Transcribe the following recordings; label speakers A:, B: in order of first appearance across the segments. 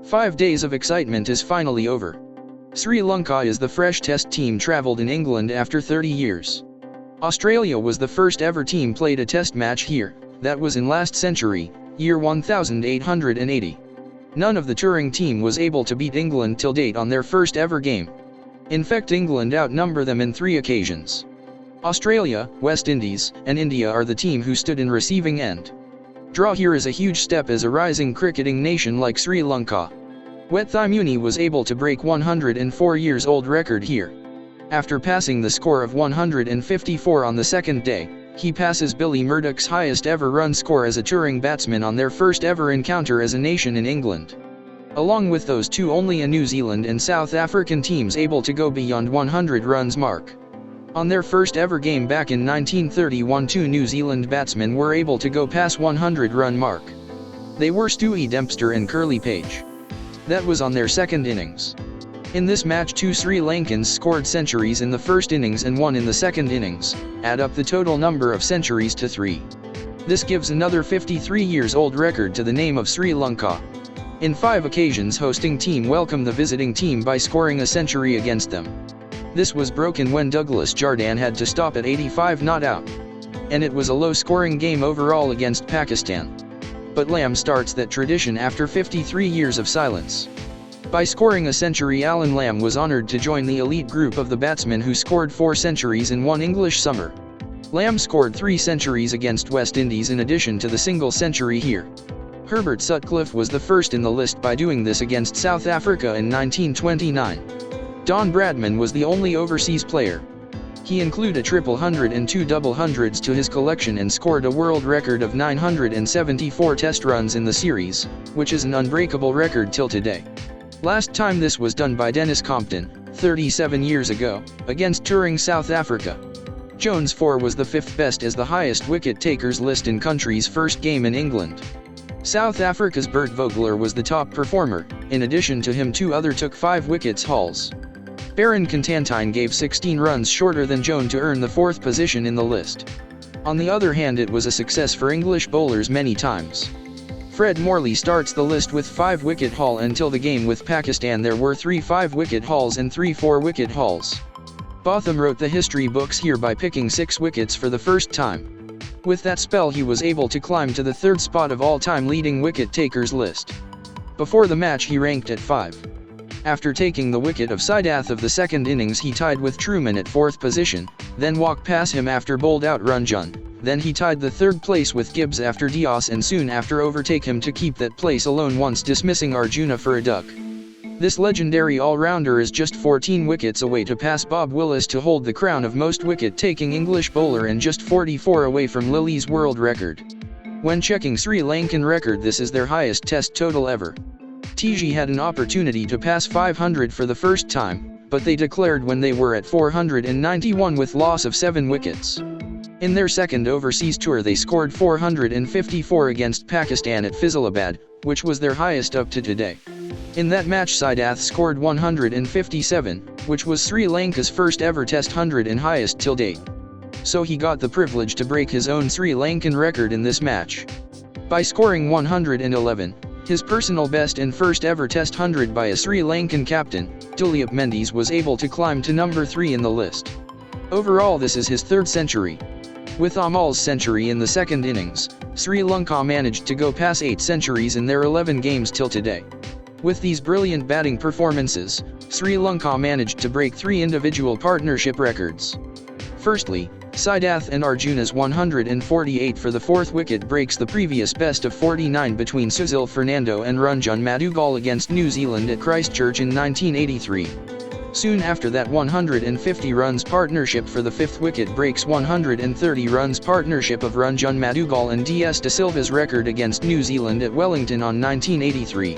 A: 5 days of excitement is finally over. Sri Lanka is the fresh test team travelled in England after 30 years. Australia was the first ever team played a test match here, that was in last century, year 1880. None of the touring team was able to beat England till date on their first ever game. In fact, England outnumber them in 3 occasions. Australia, West Indies, and India are the team who stood in receiving end. Draw here is a huge step as a rising cricketing nation like Sri Lanka. Wetthimuni was able to break 104 years old record here. After passing the score of 154 on the second day, he passes Billy Murdoch's highest ever run score as a touring batsman on their first ever encounter as a nation in England. Along with those two, only a New Zealand and South African teams able to go beyond 100 runs mark. On their first ever game back in 1931, 2 New Zealand batsmen were able to go past 100 run mark. They were Stewie Dempster and Curly Page. That was on their second innings. In this match, 2 Sri Lankans scored centuries in the first innings and 1 in the second innings, add up the total number of centuries to 3. This gives another 53 years old record to the name of Sri Lanka. In 5 occasions, hosting team welcomed the visiting team by scoring a century against them. This was broken when Douglas Jardine had to stop at 85 not out. And it was a low-scoring game overall against Pakistan. But Lamb starts that tradition after 53 years of silence. By scoring a century, Alan Lamb was honoured to join the elite group of the batsmen who scored 4 centuries in one English summer. Lamb scored 3 centuries against West Indies in addition to the single century here. Herbert Sutcliffe was the first in the list by doing this against South Africa in 1929. Don Bradman was the only overseas player. He included a triple hundred and 2 double hundreds to his collection and scored a world record of 974 test runs in the series, which is an unbreakable record till today. Last time this was done by Dennis Compton, 37 years ago, against touring South Africa. Jones 4 was the 5th best as the highest wicket takers list in country's first game in England. South Africa's Bert Vogler was the top performer. In addition to him, 2 other took 5 wickets hauls. Baron Constantine gave 16 runs shorter than Joan to earn the 4th position in the list. On the other hand, it was a success for English bowlers many times. Fred Morley starts the list with 5 wicket haul. Until the game with Pakistan there were 3 5-wicket hauls and 3 4-wicket hauls. Botham wrote the history books here by picking 6 wickets for the first time. With that spell he was able to climb to the 3rd spot of all-time leading wicket takers list. Before the match he ranked at 5. After taking the wicket of Sidath of the second innings he tied with Truman at 4th position, then walked past him after bowled out Ranjan, then he tied the 3rd place with Gibbs after Diaz and soon after overtake him to keep that place alone, once dismissing Arjuna for a duck. This legendary all-rounder is just 14 wickets away to pass Bob Willis to hold the crown of most wicket-taking English bowler and just 44 away from Lilly's world record. When checking Sri Lankan record, this is their highest test total ever. TG had an opportunity to pass 500 for the first time, but they declared when they were at 491 with loss of 7 wickets. In their second overseas tour they scored 454 against Pakistan at Faisalabad, which was their highest up to today. In that match Sidath scored 157, which was Sri Lanka's first ever test 100 and highest till date. So he got the privilege to break his own Sri Lankan record in this match. By scoring 111, his personal best and first ever test 100 by a Sri Lankan captain, Duleep Mendes was able to climb to number 3 in the list. Overall this is his 3rd century. With Amal's century in the second innings, Sri Lanka managed to go past 8 centuries in their 11 games till today. With these brilliant batting performances, Sri Lanka managed to break 3 individual partnership records. Firstly, Sidath and Arjuna's 148 for the 4th wicket breaks the previous best of 49 between Susil Fernando and Ranjan Madugal against New Zealand at Christchurch in 1983. Soon after that, 150 runs partnership for the 5th wicket breaks 130 runs partnership of Ranjan Madugal and DS De Silva's record against New Zealand at Wellington on 1983.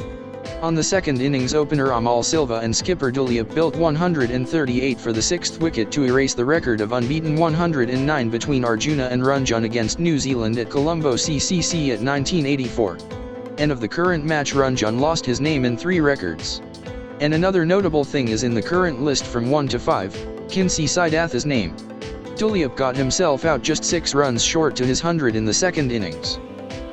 A: On the second innings, opener Amal Silva and skipper Duleep built 138 for the 6th wicket to erase the record of unbeaten 109 between Arjuna and Ranjan against New Zealand at Colombo CCC at 1984. And of the current match, Ranjan lost his name in 3 records. And another notable thing is in the current list from 1 to 5, can see Sidath's name. Duleep got himself out just 6 runs short to his 100 in the second innings.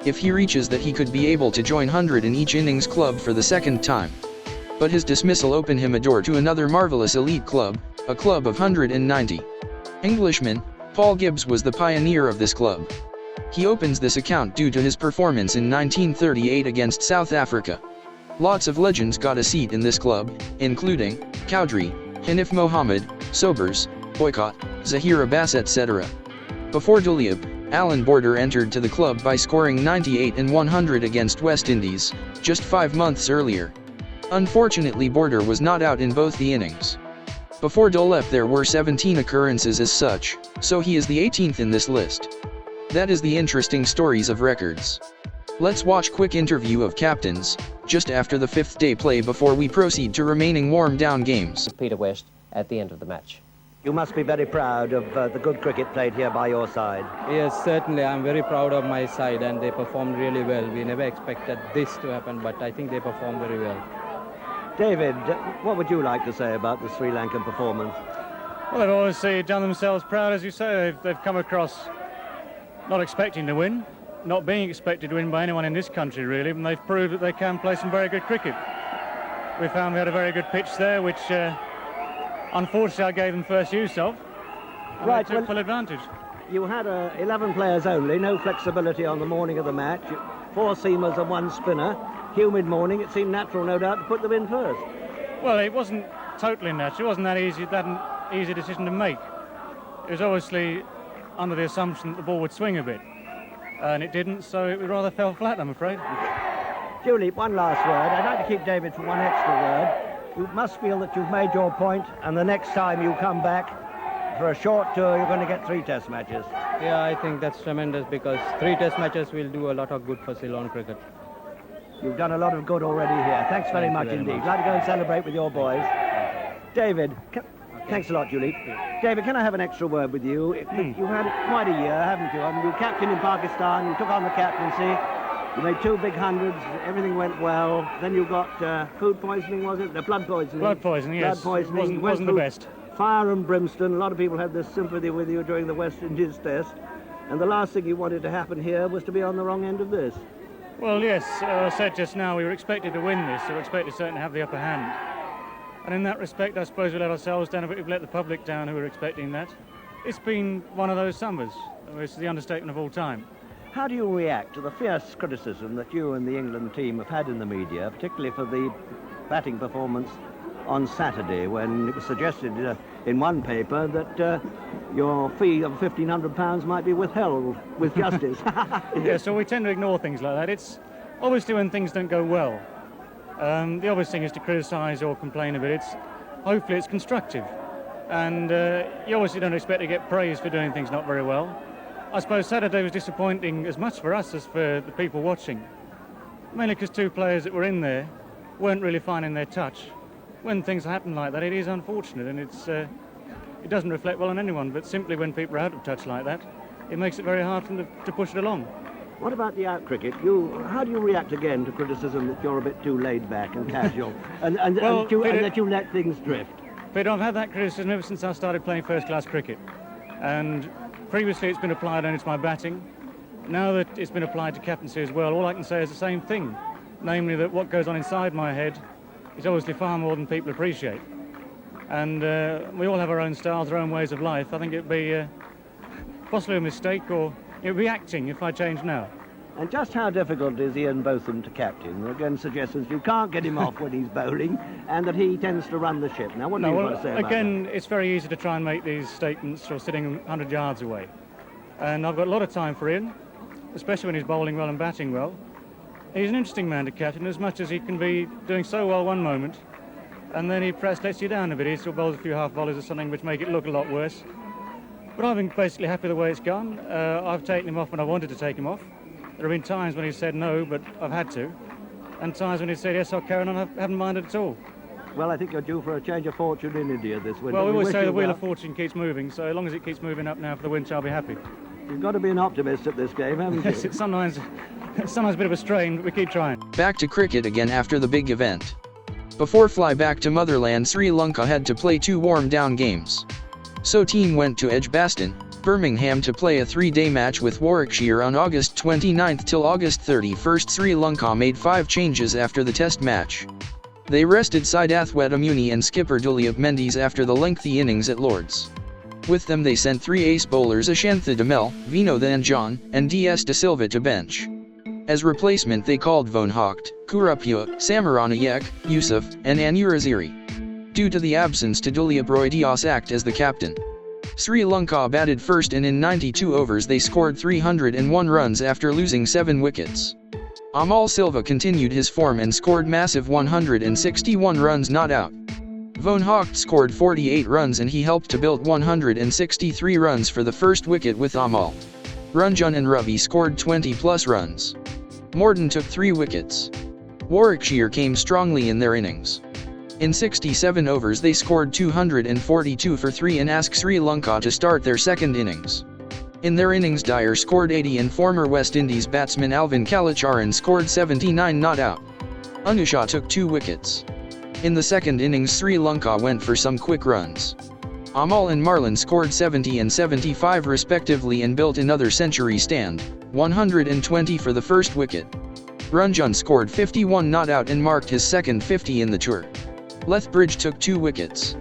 A: if he reaches that he could be able to join 100 in each innings club for the second time. But his dismissal opened him a door to another marvelous elite club, a club of 190. Englishman, Paul Gibbs was the pioneer of this club. He opens this account due to his performance in 1938 against South Africa. Lots of legends got a seat in this club, including Cowdrey, Hanif Mohammed, Sobers, Boycott, Zahir Abbas etc. Before Duleep, Alan Border entered to the club by scoring 98 and 100 against West Indies, just 5 months earlier. Unfortunately, Border was not out in both the innings. Before Duleep there were 17 occurrences as such, so he is the 18th in this list. That is the interesting stories of records. Let's watch quick interview of captains, just after the 5th day play before we proceed to remaining warm down games.
B: Peter West at the end of the match.
C: You must be very proud of the good cricket played here by your side.
D: Yes, certainly. I'm very proud of my side and they performed really well. We never expected this to happen, but I think they performed very well.
C: David, what would you like to say about the Sri Lankan performance?
E: Well, they've obviously done themselves proud, as you say. They've come across not expecting to win, not being expected to win by anyone in this country, really, and they've proved that they can play some very good cricket. We found we had a very good pitch there, which unfortunately I gave them first use of, and
C: right,
E: they took full advantage.
C: You had 11 players only, no flexibility on the morning of the match, 4 seamers and 1 spinner. Humid morning, it seemed natural, no doubt, to put them in first.
E: Well, it wasn't totally natural. It wasn't that an easy decision to make. It was obviously under the assumption that the ball would swing a bit, and it didn't, so it rather fell flat, I'm afraid.
C: Julie, one last word. I'd like to keep David for one extra word. You must feel that you've made your point, and the next time you come back for a short tour, you're going to get 3 test matches.
D: Yeah, I think that's tremendous because 3 test matches will do a lot of good for Ceylon cricket.
C: You've done a lot of good already here. Thanks very much indeed. Glad to go and celebrate with your boys. David, thanks a lot, Julie. David, can I have an extra word with you? You've had quite a year, haven't you? I mean, you were captain in Pakistan, you took on the captaincy, you made 2 big hundreds, everything went well. Then you got food poisoning, was it? Blood poisoning.
E: Blood poisoning, yes.
C: Blood poisoning.
E: Wasn't the best.
C: Fire and brimstone. A lot of people had this sympathy with you during the West Indies test. And the last thing you wanted to happen here was to be on the wrong end of this.
E: Well, yes, I said just now we were expected to win this, so we were expected certainly to have the upper hand. And in that respect, I suppose we let ourselves down a bit, we've let the public down who were expecting that. It's been one of those summers. It's the understatement of all time.
C: How do you react to the fierce criticism that you and the England team have had in the media, particularly for the batting performance on Saturday, when it was suggested in one paper that your fee of £1,500 might be withheld with justice?
E: Yeah, so we tend to ignore things like that. It's obviously when things don't go well. The obvious thing is to criticise or complain a bit. Hopefully it's constructive. And you obviously don't expect to get praise for doing things not very well. I suppose Saturday was disappointing as much for us as for the people watching. Mainly because 2 players that were in there weren't really finding their touch. When things happen like that, it is unfortunate, and it doesn't reflect well on anyone, but simply when people are out of touch like that, it makes it very hard for them to push it along.
C: What about the out cricket? How do you react again to criticism that you're a bit too laid back and casual, and that you let things drift?
E: But I've had that criticism ever since I started playing first-class cricket, and previously it's been applied only to my batting. Now that it's been applied to captaincy as well, all I can say is the same thing, namely that what goes on inside my head is obviously far more than people appreciate. And we all have our own styles, our own ways of life. I think it'd be possibly a mistake, or it would be acting if I changed now.
C: And just how difficult is Ian Botham to captain? Again, suggestions you can't get him off when he's bowling, and that he tends to run the ship. Now, what do you want to say about
E: again,
C: that?
E: It's very easy to try and make these statements or sitting 100 yards away. And I've got a lot of time for Ian, especially when he's bowling well and batting well. He's an interesting man to captain, as much as he can be doing so well one moment, and then he perhaps lets you down a bit. He still bowls a few half volleys or something which make it look a lot worse. But I've been basically happy the way it's gone. I've taken him off when I wanted to take him off. There have been times when he said no, but I've had to. And times when he said yes, I'll carry on, I haven't minded at all.
C: Well, I think you're due for a change of fortune in India this winter.
E: Well, we always say the wheel of fortune keeps moving, so as long as it keeps moving up now for the winter, I'll be happy.
C: You've got to be an optimist at this game, haven't you?
E: Yes, it's sometimes a bit of a strain, but we keep trying.
A: Back to cricket again after the big event. Before fly back to motherland, Sri Lanka had to play 2 warm-down games. So team went to Edgbaston, Birmingham to play a 3-day match with Warwickshire on August 29 till August 31. Sri Lanka made 5 changes after the test match. They rested Siddharth Wedamuni and skipper Duleep Mendes after the lengthy innings at Lord's. With them they sent 3 ace bowlers Ashanthi Amal, Vinothan John, and DS de Silva to bench. As replacement they called Vouge, Kurupia, Samaranayak, Yusuf, and Anuraziri. Due to the absence to Duleep Roy Dias act as the captain. Sri Lanka batted first and in 92 overs they scored 301 runs after losing 7 wickets. Amal Silva continued his form and scored massive 161 runs not out. Vouge scored 48 runs and he helped to build 163 runs for the first wicket with Amal. Ranjan and Ravi scored 20+ runs. Morden took 3 wickets. Warwickshire came strongly in their innings. In 67 overs they scored 242 for 3 and asked Sri Lanka to start their second innings. In their innings Dyer scored 80 and former West Indies batsman Alvin Kalacharan scored 79 not out. Anusha took 2 wickets. In the second innings Sri Lanka went for some quick runs. Amal and Marlon scored 70 and 75 respectively and built another century stand, 120 for the first wicket. Ranjan scored 51 not out and marked his second 50 in the tour. Lethbridge took 2 wickets.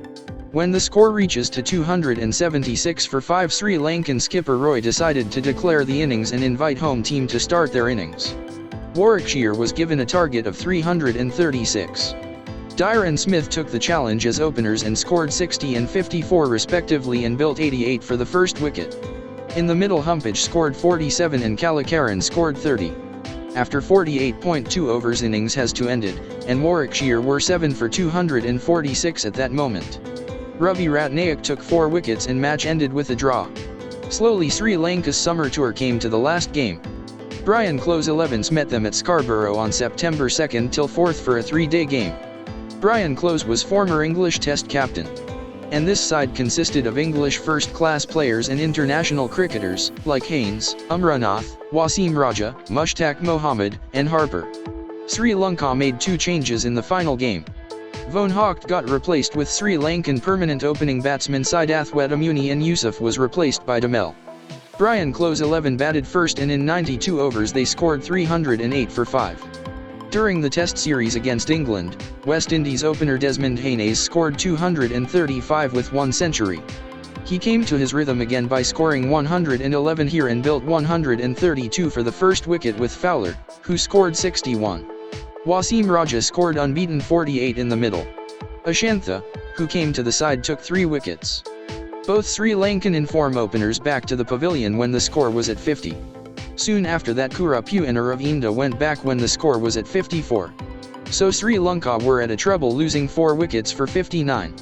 A: When the score reaches to 276 for 5 Sri Lankan skipper Roy decided to declare the innings and invite home team to start their innings. Warwickshire was given a target of 336. Dyer and Smith took the challenge as openers and scored 60 and 54 respectively and built 88 for the first wicket. In the middle Humpage scored 47 and Kalakaran scored 30. After 48.2 overs innings has to ended, and Warwickshire were 7 for 246 at that moment. Ravi Ratnayak took 4 wickets and match ended with a draw. Slowly Sri Lanka's summer tour came to the last game. Brian Close 11s met them at Scarborough on September 2 till 4th for a 3-day game. Brian Close was former English Test captain. And this side consisted of English first-class players and international cricketers, like Haynes, Umranath, Wasim Raja, Mushtaq Mohammed, and Harper. Sri Lanka made 2 changes in the final game. Vouge got replaced with Sri Lankan permanent opening batsman Siddharth Wedamuni and Yusuf was replaced by Damel. Brian Close 11 batted first and in 92 overs they scored 308 for 5. During the Test series against England, West Indies opener Desmond Haynes scored 235 with 1 century. He came to his rhythm again by scoring 111 here and built 132 for the first wicket with Fowler, who scored 61. Wasim Raja scored unbeaten 48 in the middle. Ashanthi, who came to the side took 3 wickets. Both Sri Lankan inform openers back to the pavilion when the score was at 50. Soon after that Kurupia and Aravinda went back when the score was at 54. So Sri Lanka were at a trouble losing 4 wickets for 59.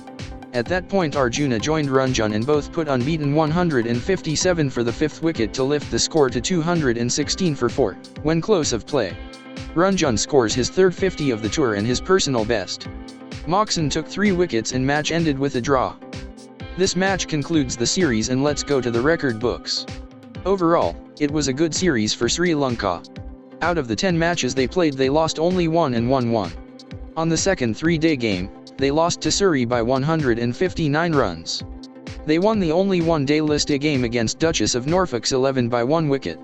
A: At that point Arjuna joined Ranjan and both put unbeaten 157 for the 5th wicket to lift the score to 216 for 4, when close of play. Ranjan scores his 3rd 50 of the tour and his personal best. Moxon took 3 wickets and match ended with a draw. This match concludes the series and let's go to the record books. Overall, it was a good series for Sri Lanka. Out of the 10 matches they played they lost only 1 and won 1. On the second 3-day game, they lost to Surrey by 159 runs. They won the only 1-day List A game against Duchess of Norfolk's 11 by 1 wicket.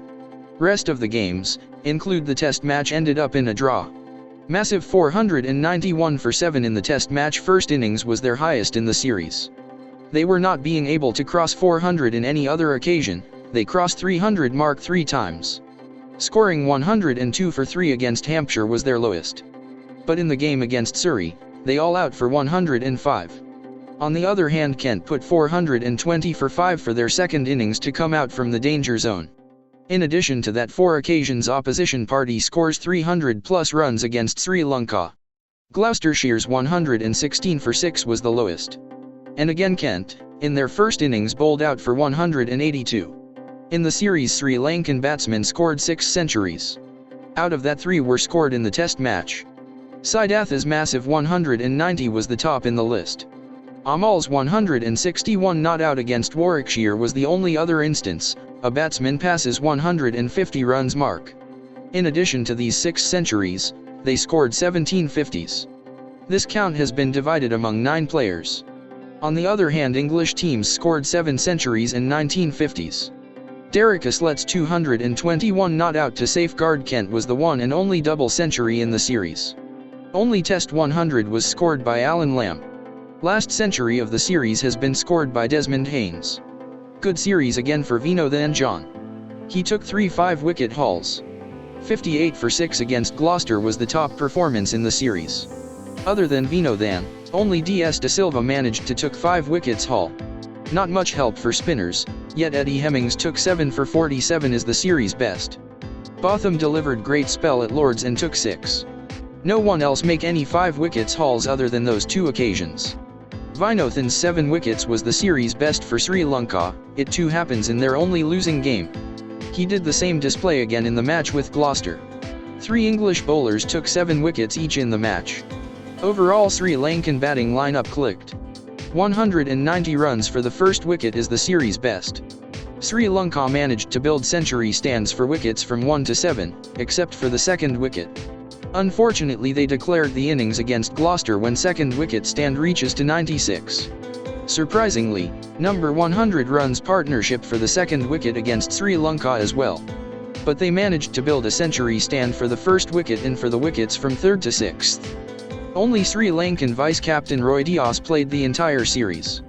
A: Rest of the games, include the Test match ended up in a draw. Massive 491 for 7 in the Test match first innings was their highest in the series. They were not being able to cross 400 in any other occasion. They crossed 300 mark 3 times. Scoring 102 for 3 against Hampshire was their lowest. But in the game against Surrey, they all out for 105. On the other hand Kent put 420 for 5 for their second innings to come out from the danger zone. In addition to that 4 occasions opposition party scores 300+ runs against Sri Lanka. Gloucestershire's 116 for 6 was the lowest. And again Kent, in their first innings bowled out for 182. In the series Sri Lankan batsmen scored 6 centuries. Out of that 3 were scored in the Test match. Siddhartha's massive 190 was the top in the list. Amal's 161 not out against Warwickshire was the only other instance a batsman passes 150 runs mark. In addition to these 6 centuries, they scored 17 50s. This count has been divided among 9 players. On the other hand, English teams scored 7 centuries in 1950s. Derek Aslet's 221 not out to safeguard Kent was the one and only double century in the series. Only Test 100 was scored by Alan Lamb. Last century of the series has been scored by Desmond Haynes. Good series again for Vinothan John. He took 3 5-wicket hauls. 58 for 6 against Gloucester was the top performance in the series. Other than Vinothan, only DS De Silva managed to took 5 wickets haul. Not much help for spinners, yet Eddie Hemmings took 7 for 47 is the series best. Botham delivered great spell at Lords and took 6. No one else make any 5 wickets hauls other than those 2 occasions. Vinothan's 7 wickets was the series best for Sri Lanka. It too happens in their only losing game. He did the same display again in the match with Gloucester. 3 English bowlers took 7 wickets each in the match. Overall, Sri Lankan batting lineup clicked. 190 runs for the first wicket is the series best. Sri Lanka managed to build century stands for wickets from 1 to 7, except for the second wicket. Unfortunately, they declared the innings against Gloucester when second wicket stand reaches to 96. Surprisingly, number 100 runs partnership for the second wicket against Sri Lanka as well. But they managed to build a century stand for the first wicket and for the wickets from 3rd to 6th. Only Sri Lankan vice-captain Roy Dias played the entire series.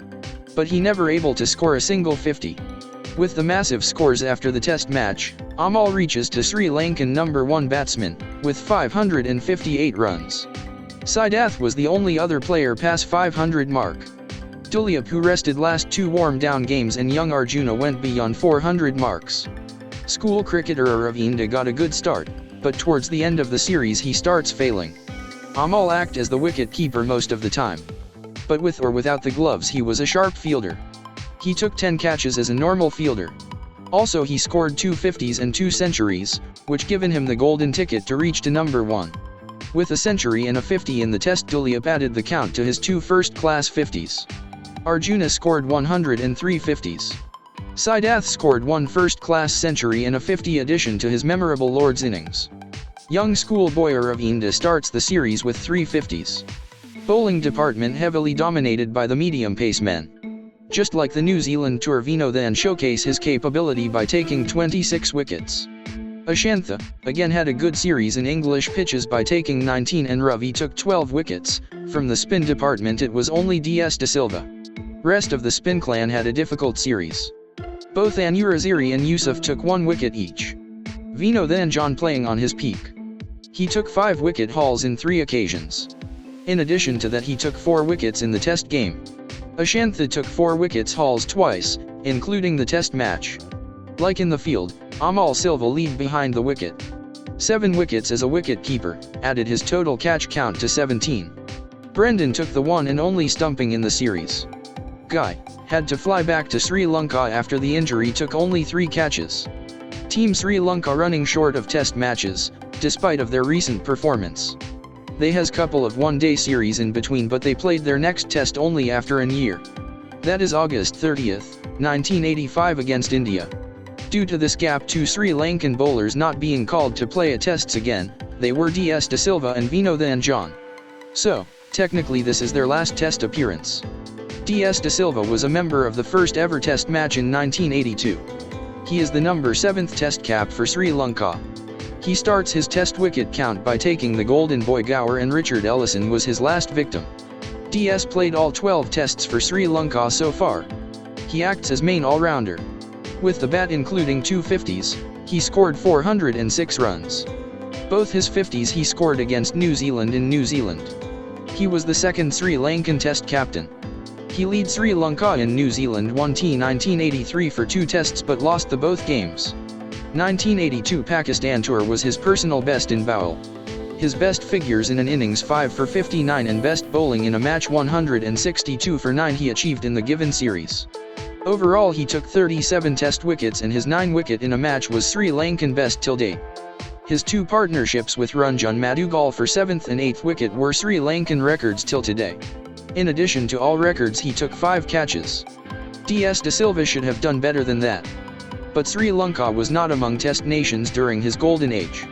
A: But he never able to score a single 50. With the massive scores after the test match, Amal reaches to Sri Lankan number 1 batsman, with 558 runs. Siddharth was the only other player past 500 mark. Duleep, who rested last 2 warm-down games, and young Arjuna went beyond 400 marks. School cricketer Aravinda got a good start, but towards the end of the series he starts failing. Amal acted as the wicket-keeper most of the time. But with or without the gloves he was a sharp fielder. He took 10 catches as a normal fielder. Also he scored 2 50s and 2 centuries, which given him the golden ticket to reach to number 1. With a century and a 50 in the test, Duleep added the count to his 2 first-class 50s. Arjuna scored 103 50s. Siddharth scored 1 first-class century and a 50 addition to his memorable Lord's innings. Young schoolboy Aravinda starts the series with 3 50s. Bowling department heavily dominated by the medium-pace men. Just like the New Zealand tour, Vinothan showcase his capability by taking 26 wickets. Ashantha, again, had a good series in English pitches by taking 19 and Ravi took 12 wickets. From the spin department it was only DS De Silva. Rest of the spin clan had a difficult series. Both Anuraziri and Yusuf took 1 wicket each. Vinothan John playing on his peak. He took 5 wicket hauls in 3 occasions. In addition to that he took 4 wickets in the test game. Ashantha took 4 wickets hauls twice, including the test match. Like in the field, Amal Silva lead behind the wicket. 7 wickets as a wicket keeper, added his total catch count to 17. Brendan took the one and only stumping in the series. Guy had to fly back to Sri Lanka after the injury, took only 3 catches. Team Sri Lanka running short of test matches, despite of their recent performance. They has couple of one-day series in between, but they played their next test only after a year. That is August 30th, 1985 against India. Due to this gap, 2 Sri Lankan bowlers not being called to play at tests again, they were DS De Silva and Vinothan John. So, technically this is their last test appearance. DS De Silva was a member of the first ever test match in 1982. He is the number 7th test cap for Sri Lanka. He starts his test wicket count by taking the golden boy Gower, and Richard Ellison was his last victim. DS played all 12 tests for Sri Lanka so far. He acts as main all-rounder. With the bat including 2 50s, he scored 406 runs. Both his 50s he scored against New Zealand in New Zealand. He was the second Sri Lankan test captain. He leads Sri Lanka in New Zealand 1T 1983 for 2 tests but lost the both games. 1982 Pakistan tour was his personal best in bowl. His best figures in an innings 5 for 59 and best bowling in a match 162 for 9 he achieved in the given series. Overall he took 37 test wickets and his 9 wicket in a match was Sri Lankan best till date. His 2 partnerships with Ranjan Madugal for 7th and 8th wicket were Sri Lankan records till today. In addition to all records he took 5 catches. DS De Silva should have done better than that. But Sri Lanka was not among test nations during his golden age.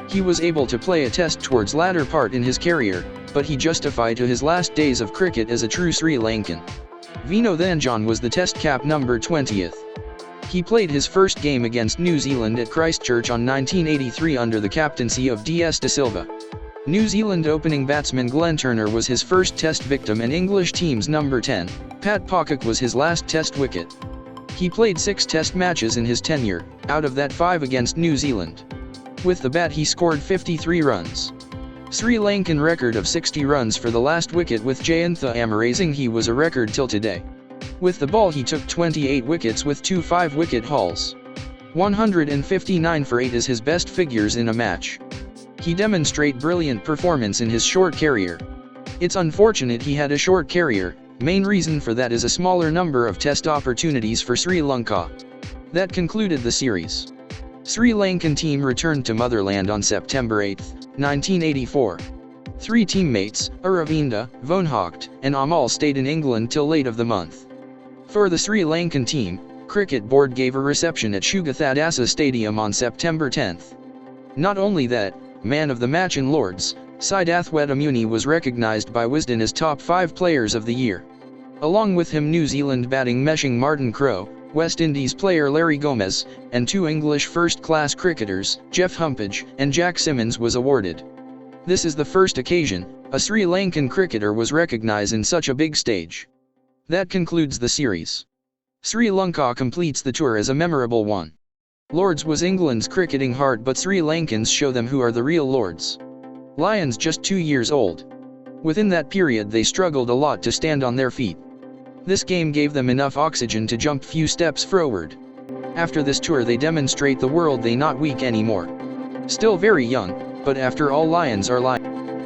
A: He was able to play a test towards latter part in his career, but he justified to his last days of cricket as a true Sri Lankan. Vinothan John was the test cap number 20th. He played his first game against New Zealand at Christchurch on 1983 under the captaincy of D.S. de Silva. New Zealand opening batsman Glenn Turner was his first test victim and English team's number 10, Pat Pocock, was his last test wicket. He played 6 test matches in his tenure, out of that 5 against New Zealand. With the bat he scored 53 runs. Sri Lankan record of 60 runs for the last wicket with Jayantha Amarasinghe was a record till today. With the ball he took 28 wickets with 2 5-wicket hauls. 159 for 8 is his best figures in a match. He demonstrate brilliant performance in his short career. It's unfortunate he had a short career, main reason for that is a smaller number of test opportunities for Sri Lanka. That concluded the series. Sri Lankan team returned to motherland on September 8, 1984. 3 teammates, Aravinda, Vouge, and Amal stayed in England till late of the month. For the Sri Lankan team, Cricket Board gave a reception at Shugathadasa Stadium on September 10. Not only that, man of the match in Lords, Siddharth Wedamuni was recognised by Wisden as top 5 players of the year. Along with him New Zealand batting meshing Martin Crowe, West Indies player Larry Gomez, and 2 English first-class cricketers, Jeff Humpage and Jack Simmons, was awarded. This is the first occasion a Sri Lankan cricketer was recognised in such a big stage. That concludes the series. Sri Lanka completes the tour as a memorable one. Lords was England's cricketing heart, but Sri Lankans show them who are the real Lords. Lions just 2 years old. Within that period they struggled a lot to stand on their feet. This game gave them enough oxygen to jump few steps forward. After this tour they demonstrate the world they not weak anymore. Still very young, but after all Lions are Lions.